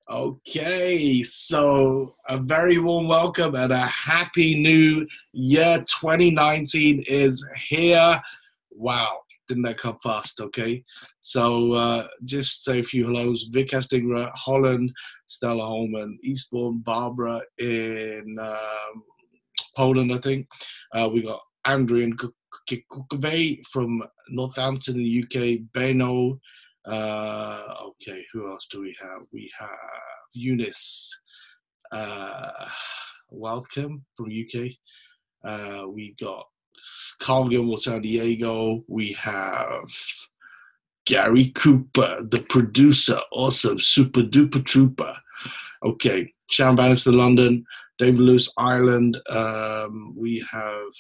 Okay, so a very warm welcome and a happy new year. 2019 is here. Wow, didn't that come fast? Okay, so just say a few hellos. Vic Hestingra, Holland, Stella Holman, Eastbourne, Barbara in Poland, I think. We got Andrew in Kukove from Northampton in the UK, Beno. Okay, who else do we have? We have Eunice. Welcome from UK. We got Carl Gilmore, San Diego. We have Gary Cooper, the producer, awesome, super duper trooper. Okay, Sharon Bannister, London. David Lewis, Ireland. We have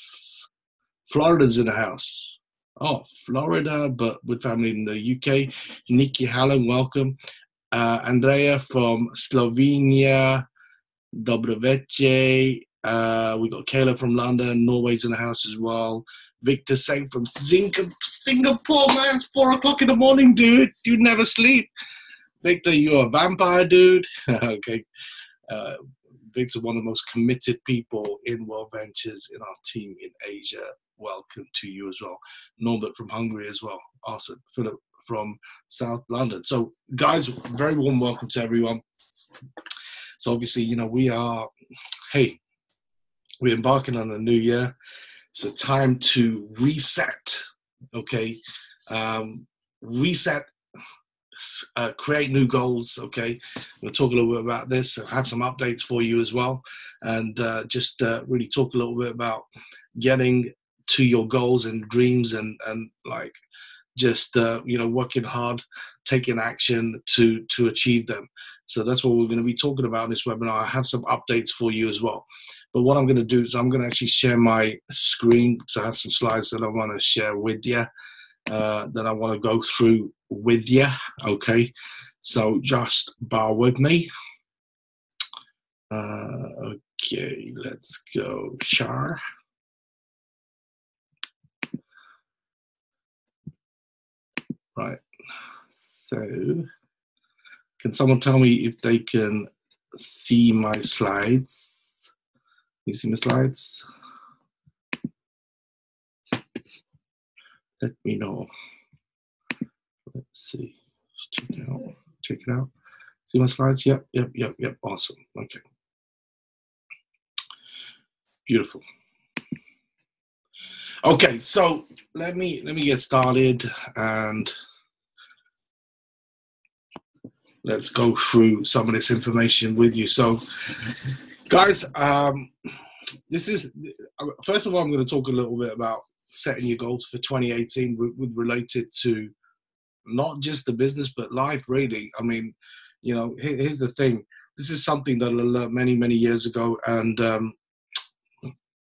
Florida's in the house. Oh, Florida, but with family in the UK. Nikki Hallam, welcome. Andrea from Slovenia. Dobroveche. We got Kayla from London. Norway's in the house as well. Victor Singh from Singapore, man. It's 4 o'clock in the morning, dude. You never sleep. Victor, you're a vampire, dude. Okay. Victor, one of the most committed people in World Ventures in our team in Asia. Welcome to you as well. Norbert from Hungary as well. Awesome. Philip from South London. So, guys, very warm welcome to everyone. So, obviously, we're embarking on a new year. It's a time to reset, okay? Reset, create new goals, okay? We'll talk a little bit about this. I'll have some updates for you as well. And just really talk a little bit about getting to your goals and dreams and like just, working hard, taking action to achieve them. So that's what we're going to be talking about in this webinar. I have some updates for you as well. But what I'm going to do is I'm going to actually share my screen. So I have some slides that I want to share with you, that I want to go through with you. Okay. So just bear with me. Okay, let's go share. Right. So can someone tell me if they can see my slides? You see my slides? Let me know. Let's see. Check it out. Check it out. See my slides? Yep. Awesome. Okay. Beautiful. Okay, so let me get started and let's go through some of this information with you. So, guys, this is first of all, I'm going to talk a little bit about setting your goals for 2018 with related to not just the business but life, really. I mean, here's the thing. This is something that I learned many years ago, and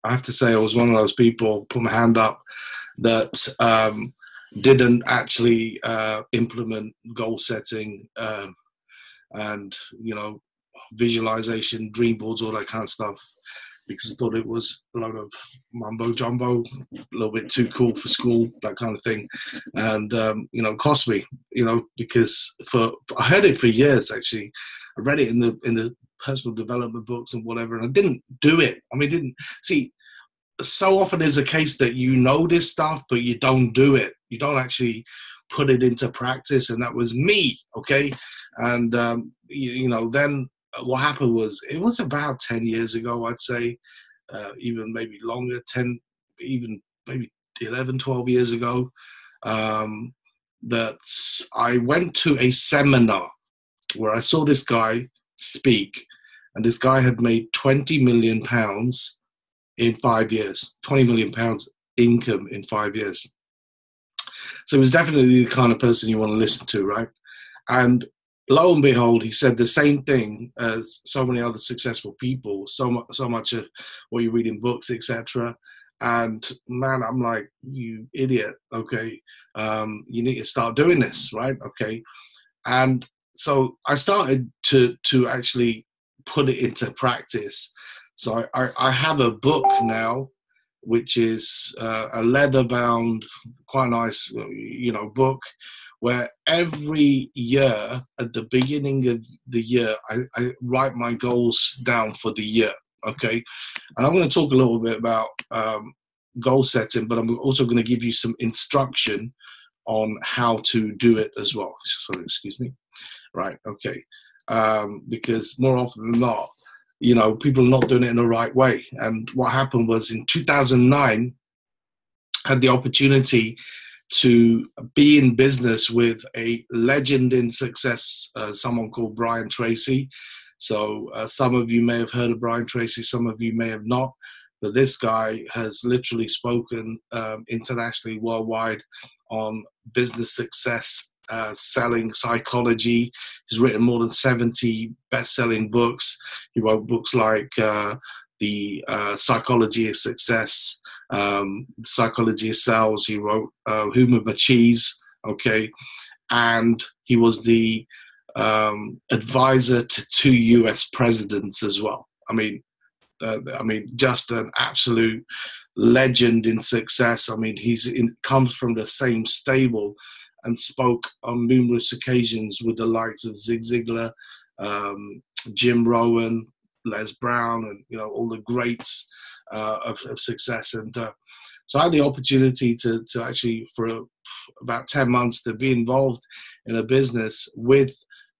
I have to say I was one of those people, put my hand up, that didn't actually implement goal setting and visualization, dream boards, all that kind of stuff, because I thought it was a lot of mumbo jumbo, a little bit too cool for school, that kind of thing. And cost me, because I heard it for years. Actually, I read it in the personal development books and whatever, and I didn't do it. I mean, didn't see. So often there's a case that this stuff, but you don't do it. You don't actually put it into practice, and that was me, okay? And, then what happened was, it was about 10 years ago, I'd say, even maybe longer, 10, even maybe 11, 12 years ago, that I went to a seminar where I saw this guy speak, and this guy had made £20 million in 5 years, £20 million income in 5 years. So he was definitely the kind of person you want to listen to, right? And lo and behold, he said the same thing as so many other successful people, so much of what you read in books, etc. And man, I'm like, you idiot, okay? You need to start doing this, right? Okay. And so I started to actually put it into practice. So I have a book now, which is a leather-bound, quite nice, book, where every year at the beginning of the year, I write my goals down for the year. Okay. And I'm going to talk a little bit about goal setting, but I'm also going to give you some instruction on how to do it as well. Sorry, excuse me. Right. Okay. Because more often than not, people are not doing it in the right way. And what happened was in 2009, I had the opportunity to be in business with a legend in success, someone called Brian Tracy. So some of you may have heard of Brian Tracy, some of you may have not, but this guy has literally spoken internationally, worldwide, on business success, selling, psychology. He's written more than 70 best-selling books. He wrote books like The Psychology of Success, Psychology of Sales. He wrote Who Moved My Cheese, okay, and he was the advisor to 2 US presidents as well. I mean, just an absolute legend in success. I mean, comes from the same stable and spoke on numerous occasions with the likes of Zig Ziglar, Jim Rohn, Les Brown, and all the greats of success. And so I had the opportunity to actually, for about 10 months, to be involved in a business with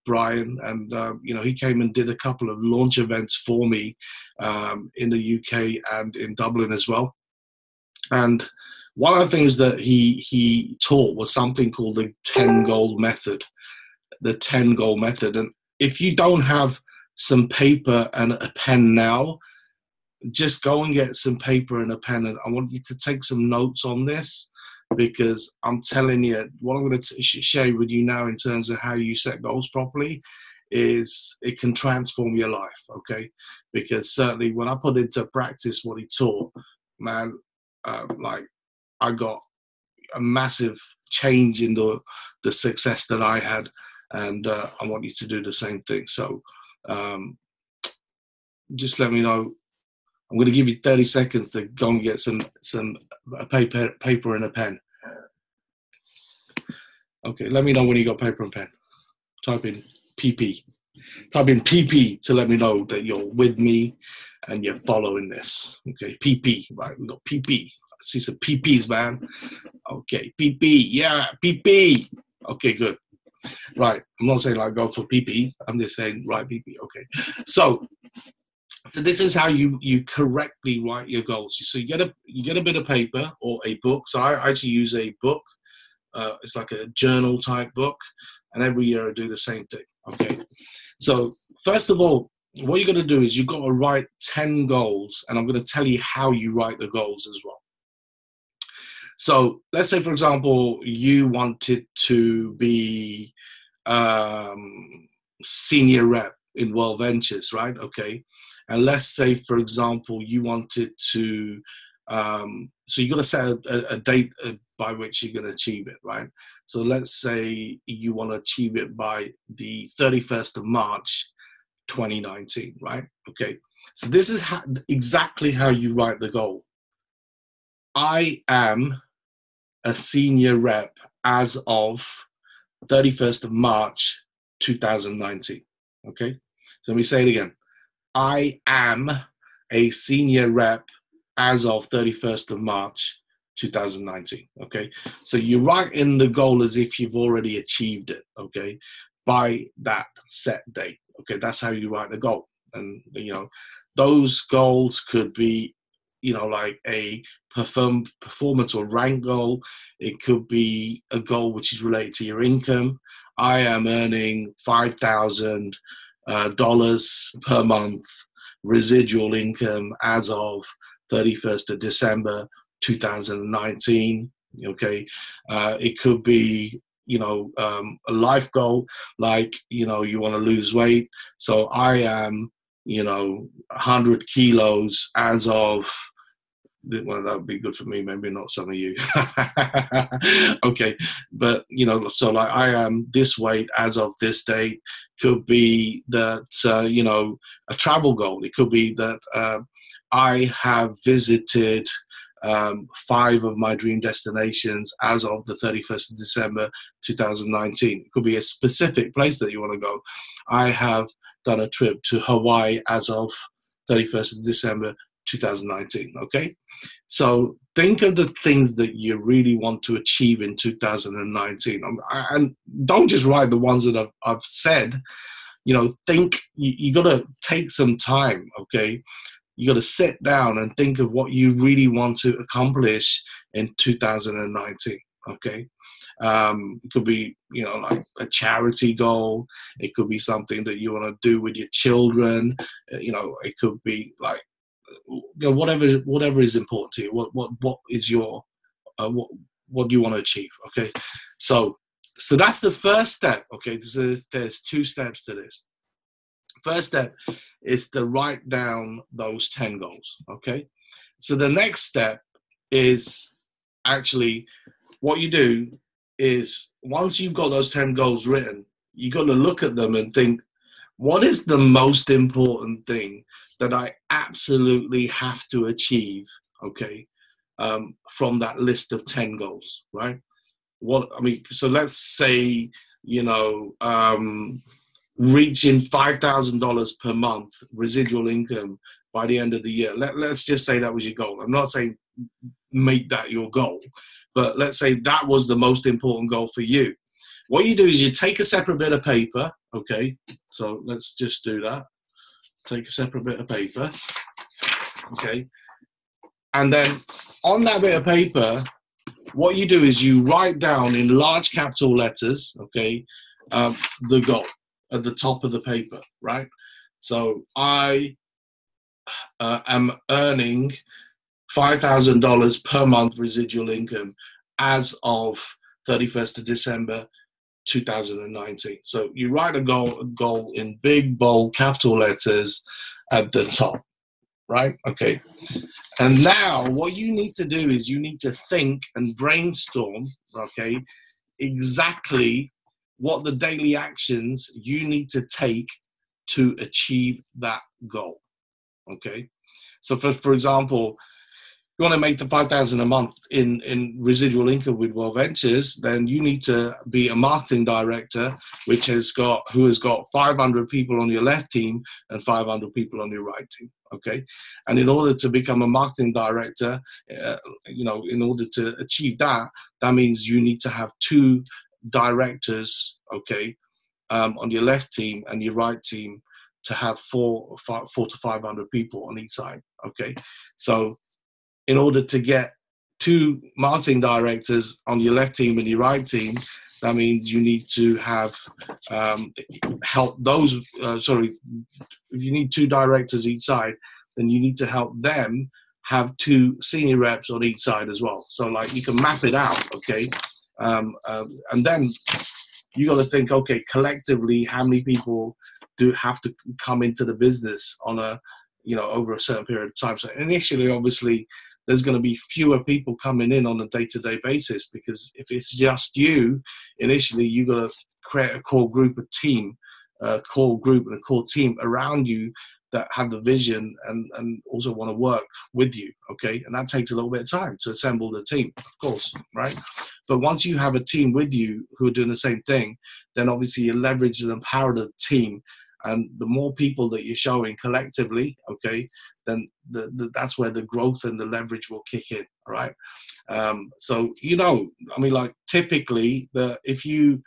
Brian, and he came and did a couple of launch events for me in the UK and in Dublin as well. And one of the things that he taught was something called the 10 goal method. The 10 goal method. And if you don't have some paper and a pen now, just go and get some paper and a pen, and I want you to take some notes on this, because I'm telling you, what I'm going to share with you now in terms of how you set goals properly is it can transform your life, okay? Because certainly when I put into practice what he taught, man, I got a massive change in the success that I had, and I want you to do the same thing. So just let me know. I'm going to give you 30 seconds to go and get some paper and a pen. Okay, let me know when you got paper and pen. Type in PP. Type in PP to let me know that you're with me and you're following this. Okay, PP, right? We got PP. I see some PPs, man. Okay, PP. Yeah, PP. Okay, good. Right. I'm not saying go for PP. I'm just saying write PP. Okay. So this is how you correctly write your goals. So you get a bit of paper or a book. So I actually use a book. It's like a journal type book, and every year I do the same thing. Okay. So first of all, what you're going to do is you've got to write 10 goals, and I'm going to tell you how you write the goals as well. So let's say, for example, you wanted to be senior rep in World Ventures, right? Okay. And let's say, for example, you wanted to, so you got to set a date by which you're going to achieve it, right? So let's say you want to achieve it by the 31st of March, 2019, right? Okay. So this is exactly how you write the goal. I am a senior rep as of 31st of March, 2019. Okay. So let me say it again. I am a senior rep as of 31st of March, 2019. Okay. So you write in the goal as if you've already achieved it. Okay. By that set date. Okay. That's how you write the goal. And, those goals could be, like a performance or rank goal. It could be a goal which is related to your income. I am earning $5,000 per month residual income as of 31st of December 2019. Okay. It could be, a life goal, like, you want to lose weight. So I am, 100 kilos as of, well, that would be good for me, maybe not some of you. Okay. But, so like I am this weight as of this date. Could be that, a travel goal. It could be that I have visited 5 of my dream destinations as of the 31st of December 2019. It could be a specific place that you want to go. I have done a trip to Hawaii as of 31st of December 2019. Okay, so think of the things that you really want to achieve in 2019, and don't just write the ones that I've said. Think you got to take some time. Okay, you got to sit down and think of what you really want to accomplish in 2019. Okay, it could be like a charity goal. It could be something that you want to do with your children. It could be like whatever is important to you. What is your what do you want to achieve? Okay, so that's the first step. Okay, there's 2 steps to this. First step is to write down those 10 goals. Okay, so the next step is actually what you do is once you've got those 10 goals written, you got to look at them and think, what is the most important thing that I absolutely have to achieve? Okay, from that list of 10 goals, right? So let's say reaching $5,000 per month residual income by the end of the year. Let's just say that was your goal. I'm not saying make that your goal, but let's say that was the most important goal for you. What you do is you take a separate bit of paper. Okay, so let's just do that. Take a separate bit of paper. Okay, and then on that bit of paper, what you do is you write down in large capital letters, okay, the goal at the top of the paper, right? So I am earning $5,000 per month residual income as of 31st of December 2019. So you write a goal in big, bold, capital letters at the top, right? Okay. And now what you need to do is you need to think and brainstorm, okay, exactly what the daily actions you need to take to achieve that goal. Okay. So for example, you want to make the 5,000 a month in residual income with World Ventures, then you need to be a marketing director, who has got 500 people on your left team and 500 people on your right team. Okay, and in order to become a marketing director, in order to achieve that, that means you need to have 2 directors, okay, on your left team and your right team to have 4 to 500 people on each side. Okay, so in order to get 2 marketing directors on your left team and your right team, that means you need to have help those. If you need 2 directors each side, then you need to help them have 2 senior reps on each side as well. So like you can map it out, okay, and then you got to think, okay, collectively, how many people do have to come into the business on a over a certain period of time. So initially, obviously, there's going to be fewer people coming in on a day-to-day basis, because if it's just you, initially you got to create a core group, a core team around you that have the vision and also want to work with you, okay? And that takes a little bit of time to assemble the team, of course, right? But once you have a team with you who are doing the same thing, then obviously you leverage and empower the team. And the more people that you're showing collectively, okay, then that's where the growth and the leverage will kick in, all right? So, typically, if you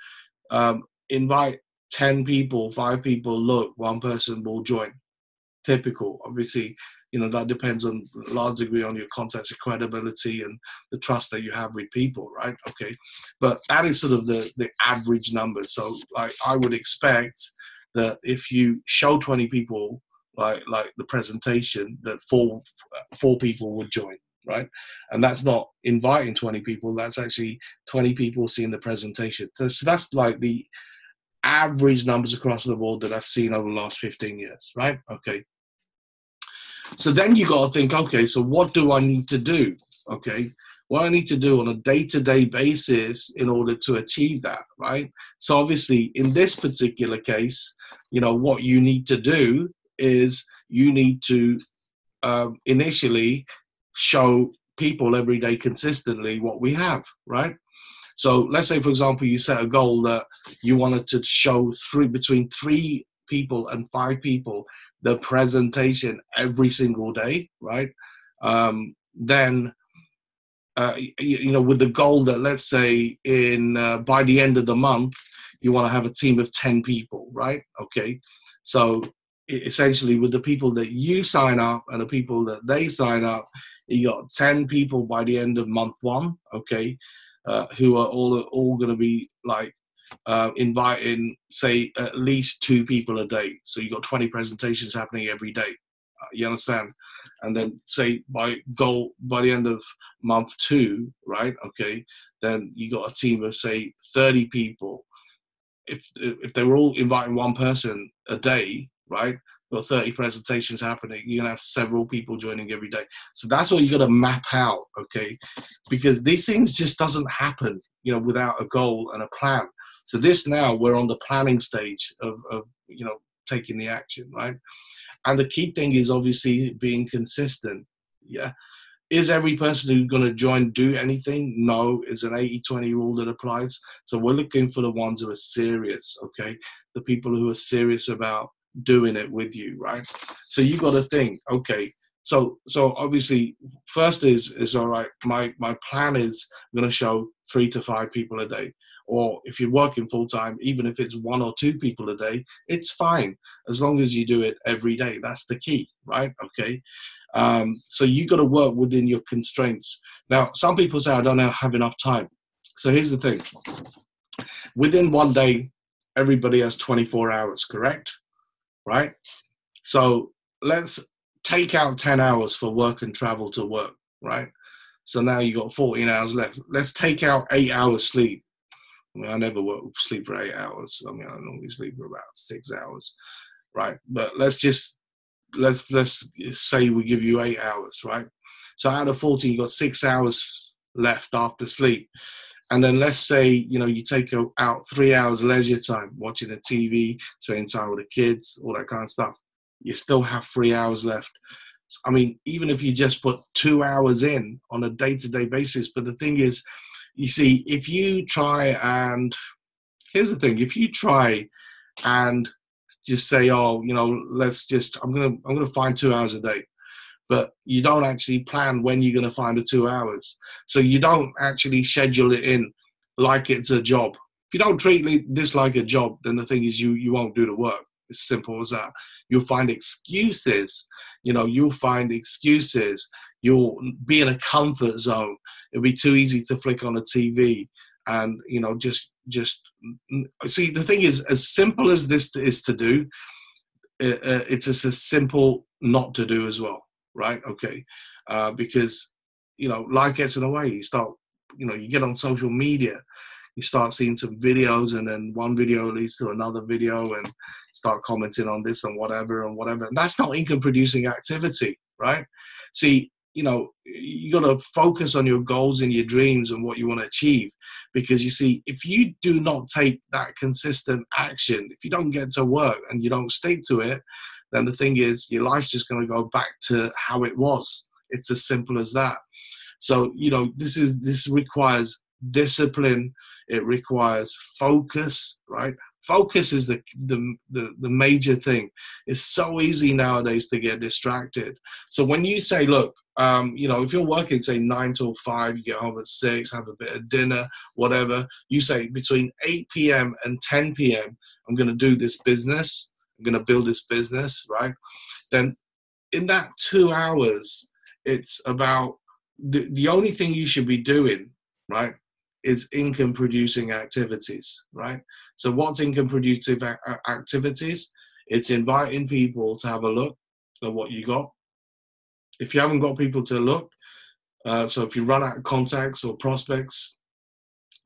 invite 10 people, 5 people, look, 1 person will join. Typical. Obviously, that depends on a large degree on your contacts, your credibility, and the trust that you have with people, right? Okay. But that is sort of the average number. So, like, I would expect that if you show 20 people, like the presentation, that four people would join, right? And that's not inviting 20 people. That's actually 20 people seeing the presentation. So that's like the average numbers across the board that I've seen over the last 15 years, right? Okay. So then you got to think, okay, so what do I need to do? Okay. What I need to do on a day-to-day basis in order to achieve that, right? So obviously in this particular case, what you need to do is you need to initially show people every day consistently what we have, right? So let's say, for example, you set a goal that you wanted to show between 3 people and 5 people the presentation every single day, right? Then with the goal that, let's say, in by the end of the month, you want to have a team of 10 people, right? Okay, so essentially, with the people that you sign up and the people that they sign up, you got 10 people by the end of month 1, okay, who are all going to be like inviting, say, at least 2 people a day. So you got 20 presentations happening every day. You understand? And then say by the end of month 2, right? Okay, then you got a team of, say, 30 people. If they were all inviting one person a day, right? Got 30 presentations happening. You're gonna have several people joining every day. So that's what you got to map out, okay? Because these things just doesn't happen, without a goal and a plan. So now we're on the planning stage of taking the action, right? And the key thing is obviously being consistent. Yeah. Is every person who's going to join do anything? No, it's an 80-20 rule that applies. So we're looking for the ones who are serious, okay? The people who are serious about doing it with you, right? So you got to think, okay, so obviously first is all right, my plan is I'm going to show 3 to 5 people a day. Or if you're working full time, even if it's 1 or 2 people a day, it's fine as long as you do it every day. That's the key, right? Okay. So you got to work within your constraints. Now, some people say, I don't have enough time. So here's the thing. Within one day, everybody has 24 hours, correct? Right? So let's take out 10 hours for work and travel to work, right? So now you got 14 hours left. Let's take out 8 hours sleep. I mean, I never sleep for 8 hours. I mean, I normally sleep for about 6 hours, right? But let's say we give you 8 hours, right? So out of 14, you got 6 hours left after sleep. And then let's say, you take out 3 hours leisure time, watching the TV, spending time with the kids, all that kind of stuff. You still have 3 hours left. I mean, even if you just put 2 hours in on a day-to-day basis, but the thing is, you see, if you try and, here's the thing, if you try and just say, oh, I'm gonna find 2 hours a day, but you don't actually plan when you're gonna find the 2 hours. So you don't actually schedule it in like it's a job. If you don't treat this like a job, then the thing is you won't do the work. It's simple as that. You'll find excuses. You'll find excuses. You'll be in a comfort zone. It'll be too easy to flick on a TV and, just see, the thing is, as simple as this is to do, it's just as simple not to do as well, right? Okay. Because, life gets in the way. You get on social media, you start seeing some videos, and then one video leads to another video, and start commenting on this and whatever. And that's not income producing activity, right? See, you got to focus on your goals and your dreams and what you want to achieve. Because you see, if you do not take that consistent action, if you don't get to work and you don't stick to it, then the thing is, your life's just going to go back to how it was. It's as simple as that. So, this requires discipline. It requires focus, right? Focus is the major thing. It's so easy nowadays to get distracted. So when you say, look, if you're working, say 9 till 5, you get home at 6, have a bit of dinner, whatever. You say between 8 p.m. and 10 p.m., I'm going to do this business. I'm going to build this business, right? Then in that 2 hours, it's about the only thing you should be doing, right, is income producing activities, right? So what's income producing activities? It's inviting people to have a look at what you got. If you haven't got people to look, so if you run out of contacts or prospects,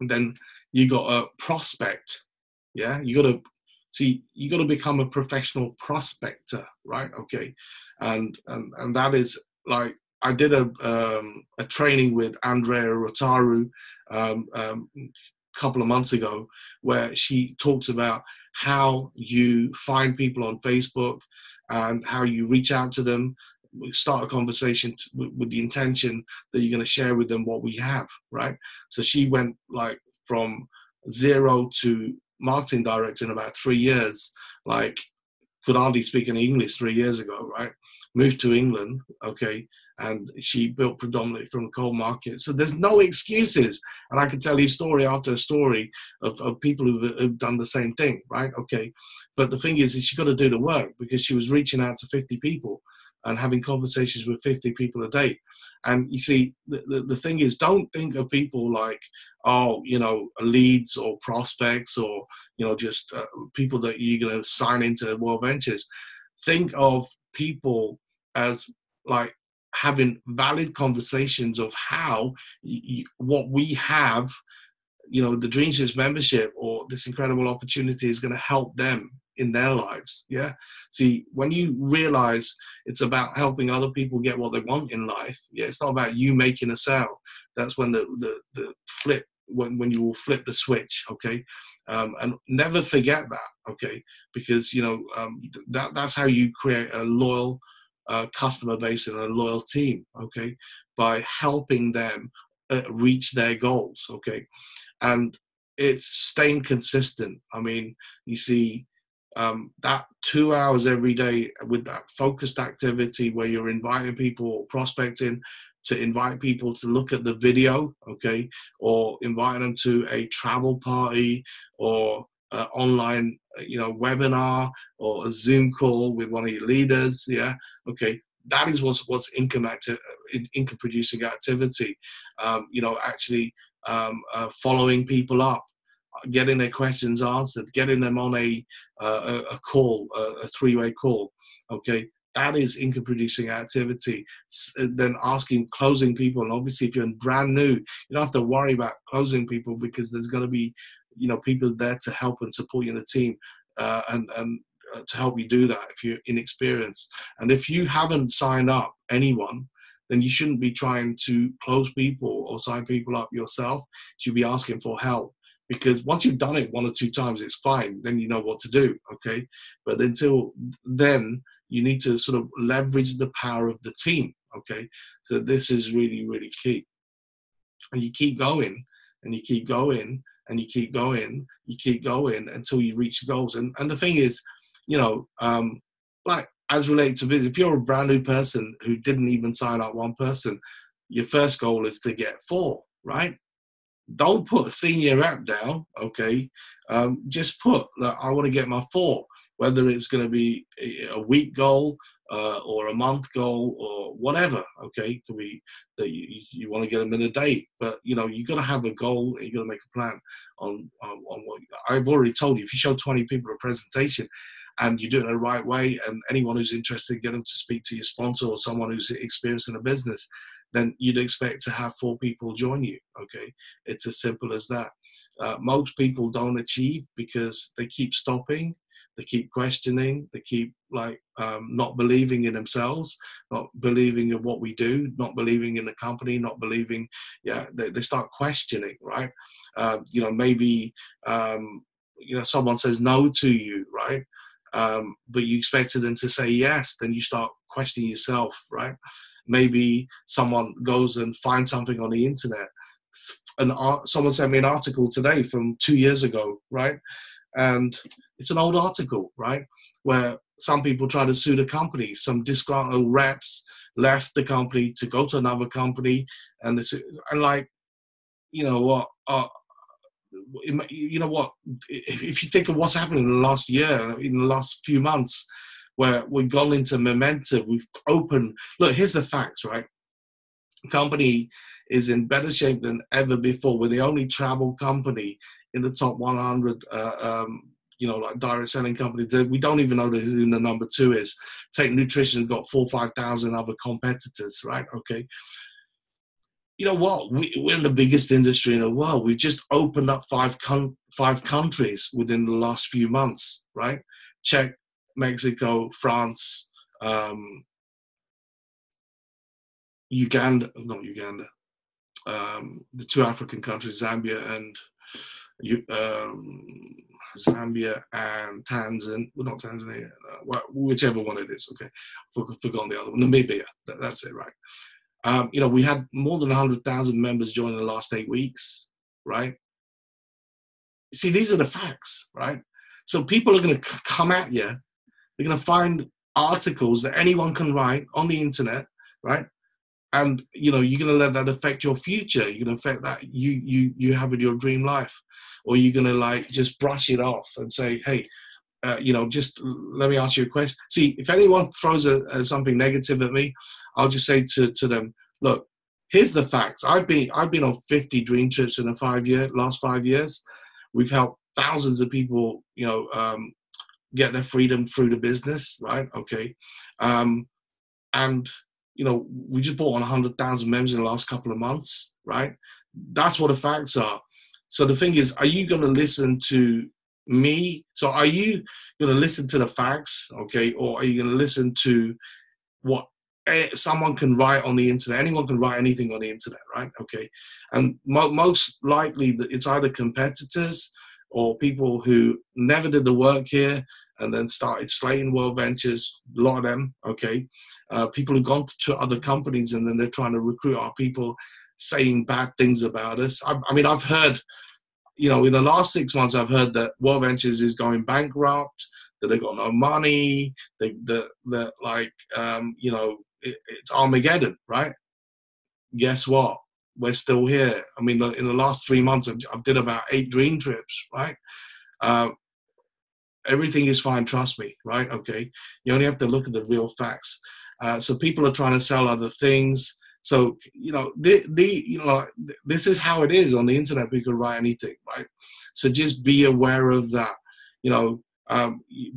then you got a prospect. Yeah, you got to become a professional prospector, right? Okay, and that is like, I did a training with Andrea Rotaru a couple of months ago, where she talks about how you find people on Facebook and how you reach out to them. we start a conversation with the intention that you're going to share with them what we have, right? So she went like from 0 to marketing director in about 3 years, like could hardly speak any English 3 years ago, right? Moved to England, okay, and she built predominantly from the coal market. So there's no excuses. And I can tell you story after story of people who've done the same thing, right? Okay, but the thing is she got to do the work, because she was reaching out to 50 people and having conversations with 50 people a day. And you see, the thing is, don't think of people like, oh, you know, leads or prospects or, you know, just people that you're going to sign into World Ventures. Think of people as like having valid conversations of how what we have, you know, the Dreamships membership or this incredible opportunity is going to help them in their lives. Yeah. See, when you realize it's about helping other people get what they want in life, yeah, it's not about you making a sale. That's when the flip, when you will flip the switch, okay? And never forget that, okay? Because, you know, that's how you create a loyal customer base and a loyal team, okay? By helping them reach their goals, okay? And it's staying consistent. I mean, you see, that 2 hours every day with that focused activity where you're inviting people or prospecting to invite people to look at the video, okay, or inviting them to a travel party or online, you know, webinar or a Zoom call with one of your leaders, yeah, okay. That is what's income producing activity. You know, actually following people up, getting their questions answered, getting them on a call, a three-way call. Okay, that is income producing activity. Then closing people, and obviously if you're brand new, you don't have to worry about closing people, because there's going to be, you know, people there to help and support you in the team, and to help you do that if you're inexperienced. And if you haven't signed up anyone, then you shouldn't be trying to close people or sign people up yourself. You should be asking for help, because once you've done it 1 or 2 times, it's fine. Then you know what to do, okay? But until then, you need to sort of leverage the power of the team, okay? So this is really, really key. And you keep going, and you keep going, and you keep going, you keep going until you reach goals. And the thing is, you know, like as related to business, if you're a brand new person who didn't even sign up one person, your first goal is to get 4, right? Don't put senior rep down, okay? Just put that I want to get my 4, whether it's going to be a week goal or a month goal or whatever, okay? It could be that you want to get them in a day, but you know, you got to have a goal and you got to make a plan on what I've already told you. If you show 20 people a presentation and you do it in the right way, and anyone who's interested, get them to speak to your sponsor or someone who's experienced in a business, then you'd expect to have 4 people join you, okay? It's as simple as that. Most people don't achieve because they keep stopping, they keep questioning, they keep like not believing in themselves, not believing in what we do, not believing in the company, not believing, yeah, they start questioning, right? You know, maybe, you know, someone says no to you, right? But you expected them to say yes, then you start questioning yourself, right? Maybe someone goes and finds something on the internet. Someone sent me an article today from 2 years ago, right? And it's an old article, right? Where some people try to sue the company. Some disgruntled reps left the company to go to another company, and like, you know what? You know what? If you think of what's happened in the last year, in the last few months, where we've gone into momentum, we've opened. Look, here's the facts, right? The company is in better shape than ever before. We're the only travel company in the top 100, you know, like direct selling company. We don't even know who the number 2 is. Take Nutrition has got 4,000 or 5,000 other competitors, right? Okay. You know what? We're in the biggest industry in the world. We've just opened up 5 countries within the last few months, right? Czech, Mexico, France, not Uganda, the 2 African countries, Zambia and Zambia and Tanzania, well, not Tanzania, whichever one it is. Okay, forgotten the other one. Namibia. That's it, right? We had more than 100,000 members join in the last 8 weeks, right? See, these are the facts, right? So people are going to come at you. They're going to find articles that anyone can write on the internet, right? And you're going to let that affect your future. You're going to affect that you have in your dream life, or you're going to like just brush it off and say, hey, just let me ask you a question. See, if anyone throws something negative at me, I'll just say to them, look, here's the facts. I've been on 50 dream trips in the last 5 years. We've helped thousands of people, get their freedom through the business, right? Okay. And we just brought on 100,000 members in the last couple of months, right? That's what the facts are. So the thing is, are you going to listen to me? So are you going to listen to the facts, okay? Or are you going to listen to what someone can write on the internet? Anyone can write anything on the internet, right? Okay. And most likely it's either competitors or people who never did the work here and then started slating World Ventures, a lot of them, okay? People who've gone to other companies and then they're trying to recruit our people saying bad things about us. I mean, I've heard, in the last 6 months, I've heard that World Ventures is going bankrupt, that they've got no money, it's Armageddon, right? Guess what? We're still here. I mean, in the last 3 months, I've did about 8 dream trips, right? Everything is fine, trust me, right? Okay. You only have to look at the real facts. So people are trying to sell other things. So, this is how it is on the internet. We can write anything, right? So just be aware of that.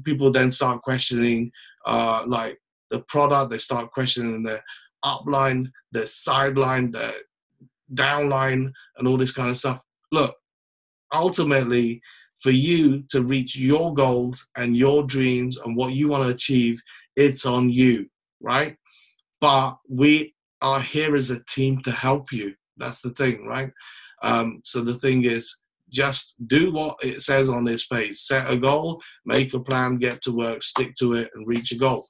People then start questioning, like the product. They start questioning their upline, their sideline, their downline, and all this kind of stuff. Look, ultimately, for you to reach your goals and your dreams and what you want to achieve, it's on you, right? But we are here as a team to help you. That's the thing, right? So the thing is, just do what it says on this page. Set a goal, make a plan, get to work, stick to it, and reach a goal.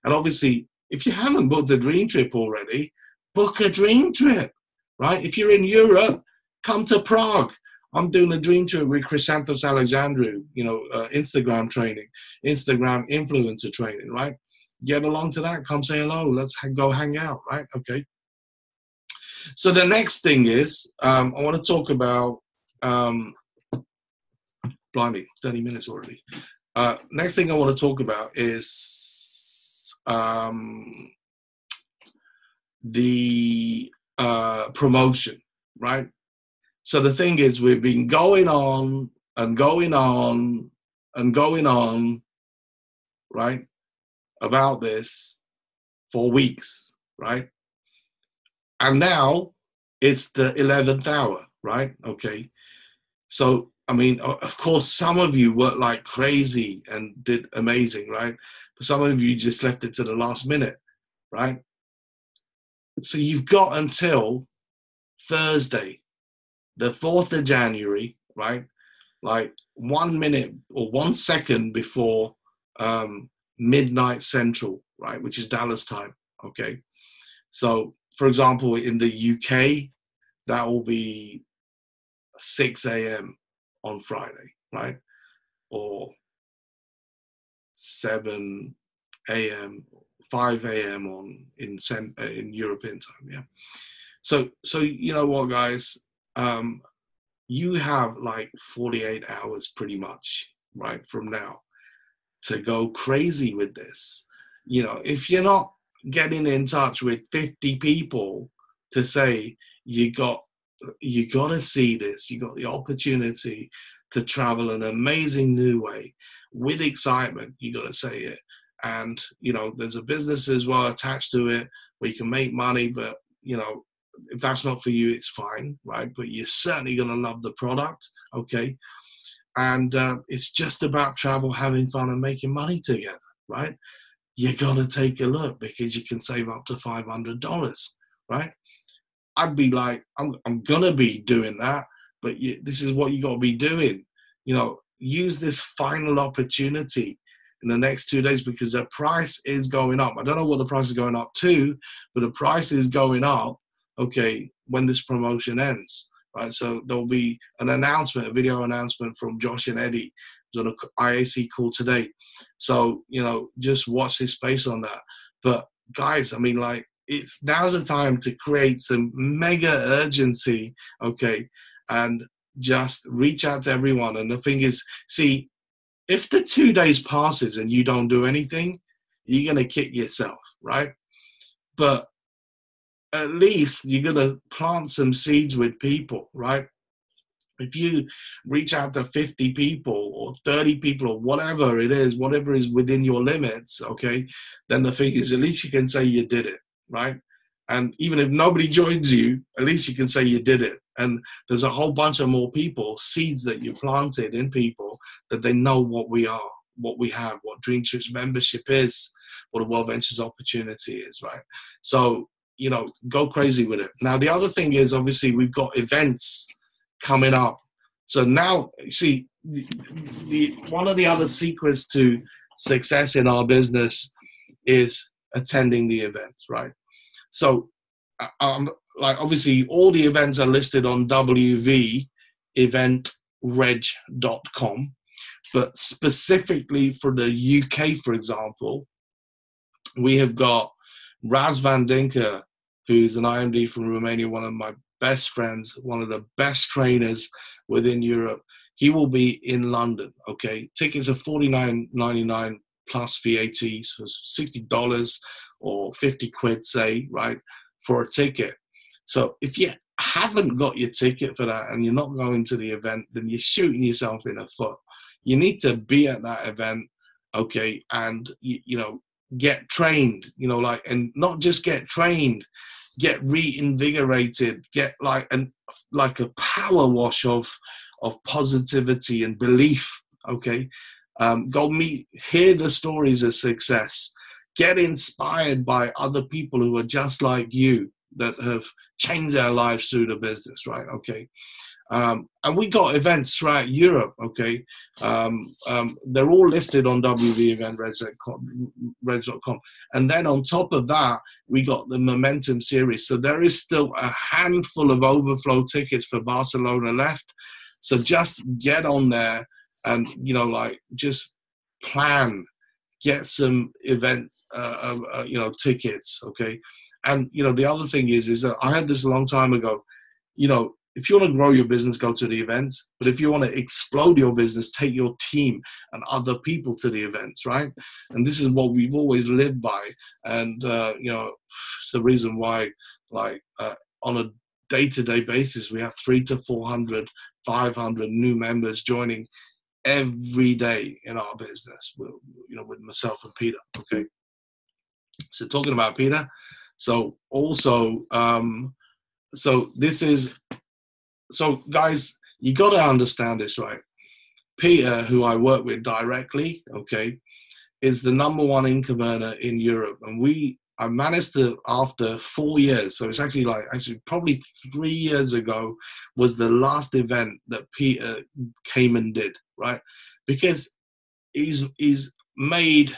And obviously, if you haven't booked a dream trip already, book a dream trip, right? If you're in Europe, come to Prague. I'm doing a dream trip with Chrysanthos Alexandru, Instagram training, Instagram influencer training, right? Get along to that. Come say hello. Let's go hang out, right? Okay. So the next thing is, I want to talk about, blimey, 30 minutes already. Next thing I want to talk about is the promotion, right? So the thing is, we've been going on and going on and going on, right, about this for weeks, right? And now it's the 11th hour, right? Okay. So, I mean, of course, some of you worked like crazy and did amazing, right? But some of you just left it to the last minute, right? So you've got until Thursday, the 4th of January, right? Like 1 minute or 1 second before midnight Central, right? Which is Dallas time, okay? So, for example, in the UK, that will be 6 a.m. on Friday, right? Or 7 a.m., 5 a.m. in European time, yeah. So you know what, guys? You have like 48 hours pretty much, right, from now to go crazy with this. If you're not getting in touch with 50 people to say you got to see this, you got the opportunity to travel an amazing new way with excitement, you got to say it. And there's a business as well attached to it where you can make money, but if that's not for you, it's fine, right? But you're certainly going to love the product, okay? And it's just about travel, having fun, and making money together, right? You got to take a look because you can save up to $500, right? I'd be like, I'm going to be doing that, but this is what you got to be doing. use this final opportunity in the next 2 days, because the price is going up. I don't know what the price is going up to, but the price is going up, okay, when this promotion ends, right? So there'll be an announcement, a video announcement from Josh and Eddie on an IAC call today. So, you know, just watch this space on that. But guys, I mean, like, now's the time to create some mega urgency, okay, and just reach out to everyone. And the thing is, see, if the 2 days passes and you don't do anything, you're going to kick yourself, right? But at least you're going to plant some seeds with people, right? If you reach out to 50 people or 30 people or whatever it is, whatever is within your limits, okay, then the thing is, at least you can say you did it, right? And even if nobody joins you, at least you can say you did it. And there's a whole bunch of more people, seeds that you planted in people, that they know what we are, what we have, what Dream Church membership is, what a World Ventures opportunity is, right? So, you know, go crazy with it. Now, the other thing is, obviously, we've got events coming up. So now, see, one of the other secrets to success in our business is attending the events, right? So, like, obviously, all the events are listed on wveventreg.com, but specifically for the UK, for example, we have got Raz Van Dinker, who's an IMD from Romania, one of my best friends, one of the best trainers within Europe. He will be in London, okay? Tickets are $49.99 plus VAT, so $60 or 50 quid, say, right, for a ticket. So if you haven't got your ticket for that and you're not going to the event, then you're shooting yourself in the foot. You need to be at that event, okay, and, you know, get trained, you know, like, and not just get trained, get reinvigorated, get like a power wash of positivity and belief, okay? Go hear the stories of success, get inspired by other people who are just like you, that have changed their lives through the business, right? Okay. And we got events throughout Europe, okay? They're all listed on wveventreg.com. And then on top of that, we got the Momentum series. So there is still a handful of overflow tickets for Barcelona left. So just get on there and, you know, like, just plan, get some event, you know, tickets, okay? And, you know, the other thing is that I had this a long time ago, you know, if you want to grow your business, go to the events. But if you want to explode your business, take your team and other people to the events, right? And this is what we've always lived by. And, you know, it's the reason why, like, on a day-to-day basis, we have 300 to 400, 500 new members joining every day in our business, you know, with myself and Peter, okay? So talking about Peter, so also, so this is, so guys, you got to understand this, right? Peter, who I work with directly, okay, is the #1 income earner in Europe. And I managed to, after 4 years, so it's actually probably 3 years ago was the last event that Peter came and did, right? Because he's made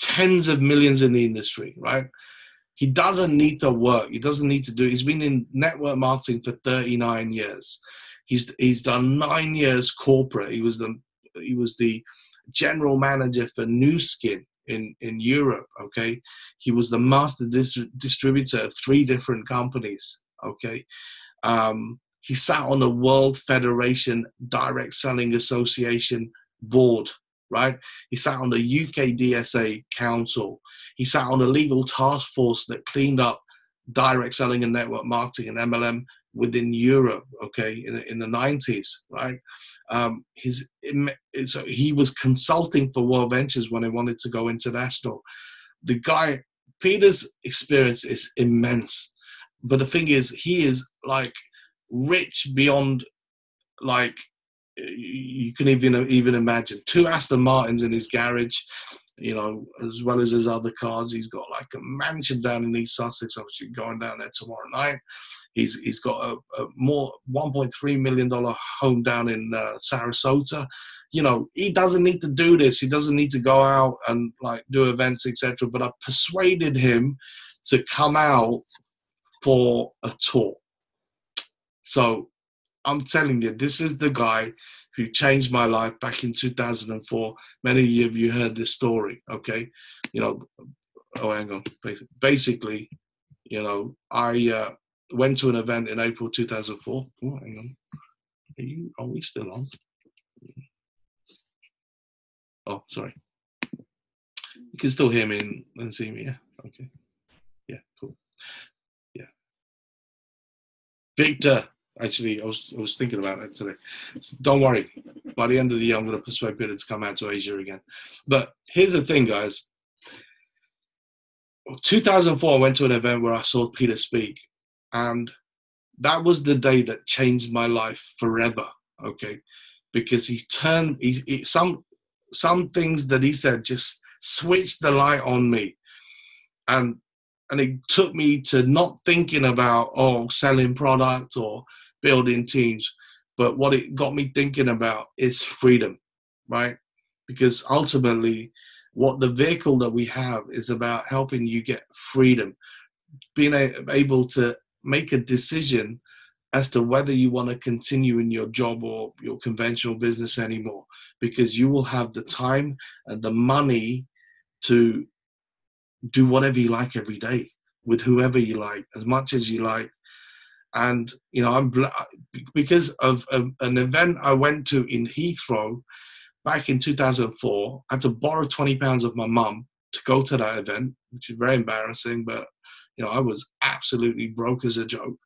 tens of millions in the industry, right? He doesn't need to work. He doesn't need to do. He's been in network marketing for 39 years. He's done 9 years corporate. He was the general manager for Nu Skin in Europe. Okay, he was the master distributor of 3 different companies. Okay, he sat on the World Federation Direct Selling Association board. Right? He sat on the UK DSA Council. He sat on a legal task force that cleaned up direct selling and network marketing and MLM within Europe, okay, in the 90s, right? So he was consulting for World Ventures when they wanted to go international. The guy, Peter's experience is immense. But the thing is, he is like rich beyond, like, you can even imagine. 2 Aston Martins in his garage. you know, as well as his other cars. He's got like a mansion down in East Sussex. I'm actually going down there tomorrow night. He's got a more $1.3 million home down in Sarasota. You know, he doesn't need to do this. He doesn't need to go out and like do events, etc. But I persuaded him to come out for a tour. So I'm telling you, this is the guy who changed my life back in 2004. Many of you heard this story, okay? You know, oh, hang on. Basically, you know, I went to an event in April 2004. Oh, hang on. Are we still on? Oh, sorry. You can still hear me and see me, yeah? Okay. Yeah, cool. Yeah. Victor, actually, I was thinking about that today. So don't worry. By the end of the year, I'm going to persuade Peter to come out to Asia again. But here's the thing, guys. 2004, I went to an event where I saw Peter speak, and that was the day that changed my life forever. Okay, because he turned some things that he said just switched the light on me, and it took me to not thinking about selling product or building teams, but what it got me thinking about is freedom, right? Because ultimately, what the vehicle that we have is about helping you get freedom, being able to make a decision as to whether you want to continue in your job or your conventional business anymore, because you will have the time and the money to do whatever you like every day with whoever you like, as much as you like. And, you know, because of an event I went to in Heathrow back in 2004, I had to borrow £20 of my mum to go to that event, which is very embarrassing, but, you know, I was absolutely broke as a joke.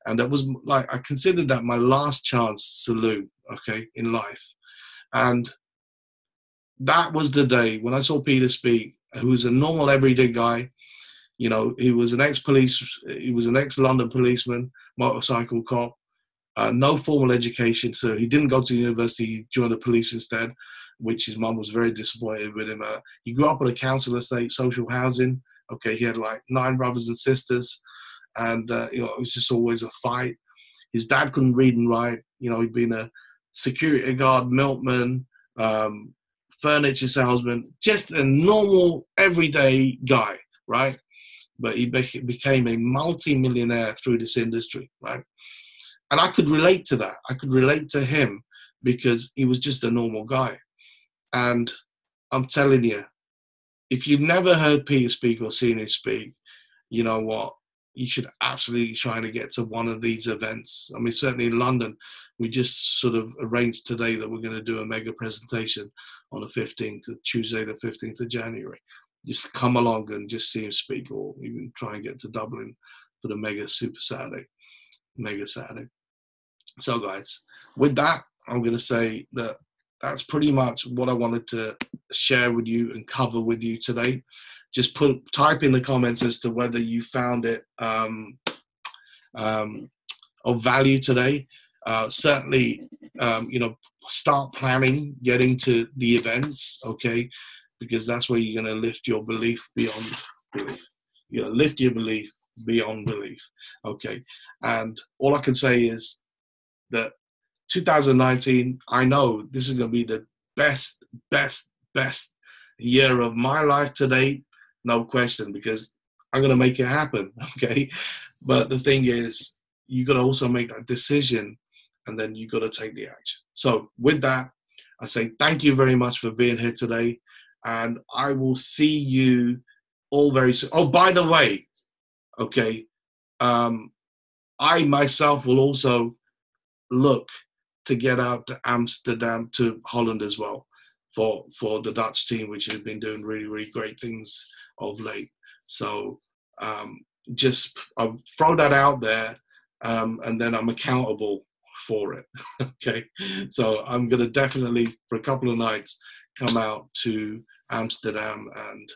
And that was like, I considered that my last chance saloon, okay, in life. And that was the day when I saw Peter speak, who was a normal everyday guy. You know, he was an ex-London policeman, motorcycle cop, no formal education. So he didn't go to university, he joined the police instead, which his mum was very disappointed with him. He grew up on a council estate, social housing. Okay, he had like 9 brothers and sisters. And, you know, it was just always a fight. His dad couldn't read and write. You know, he'd been a security guard, milkman, furniture salesman, just a normal, everyday guy, right? But he became a multi-millionaire through this industry, right? And I could relate to that. I could relate to him because he was just a normal guy. And I'm telling you, if you've never heard Peter speak or seen him speak, you know what? You should absolutely try to get to one of these events. I mean, certainly in London, we just sort of arranged today that we're going to do a mega presentation on the 15th, Tuesday, the 15th of January. Just come along and just see him speak, or even try and get to Dublin for the mega Saturday. So guys, with that, I'm going to say that that's pretty much what I wanted to share with you and cover with you today. Just type in the comments as to whether you found it of value today. Certainly, you know, start planning getting to the events, okay? Because that's where you're going to lift your belief beyond belief. You're going to lift your belief beyond belief, okay? And all I can say is that 2019, I know this is going to be the best year of my life to date, no question, because I'm going to make it happen, okay? But the thing is, you got to also make that decision, and then you got to take the action. So with that, I say thank you very much for being here today, and I will see you all very soon. Oh, by the way, okay, I myself will also look to get out to Amsterdam, to Holland as well, for the Dutch team, which has been doing really great things of late. So just I'll throw that out there, and then I'm accountable for it. Okay, so I'm going to definitely, for a couple of nights, come out to Amsterdam and,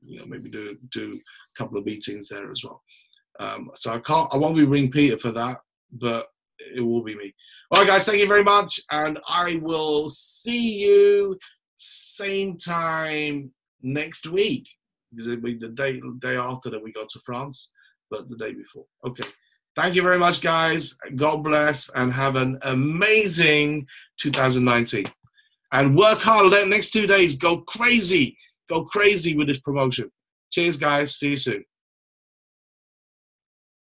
you know, maybe do a couple of meetings there as well. So I won't be ringing Peter for that, but it will be me. All right, guys, thank you very much, and I will see you same time next week, because it'll be the day after that we go to France, but the day before. Okay. Thank you very much, guys. God bless, and have an amazing 2019. And work hard. The next 2 days, go crazy with this promotion. Cheers, guys. See you soon.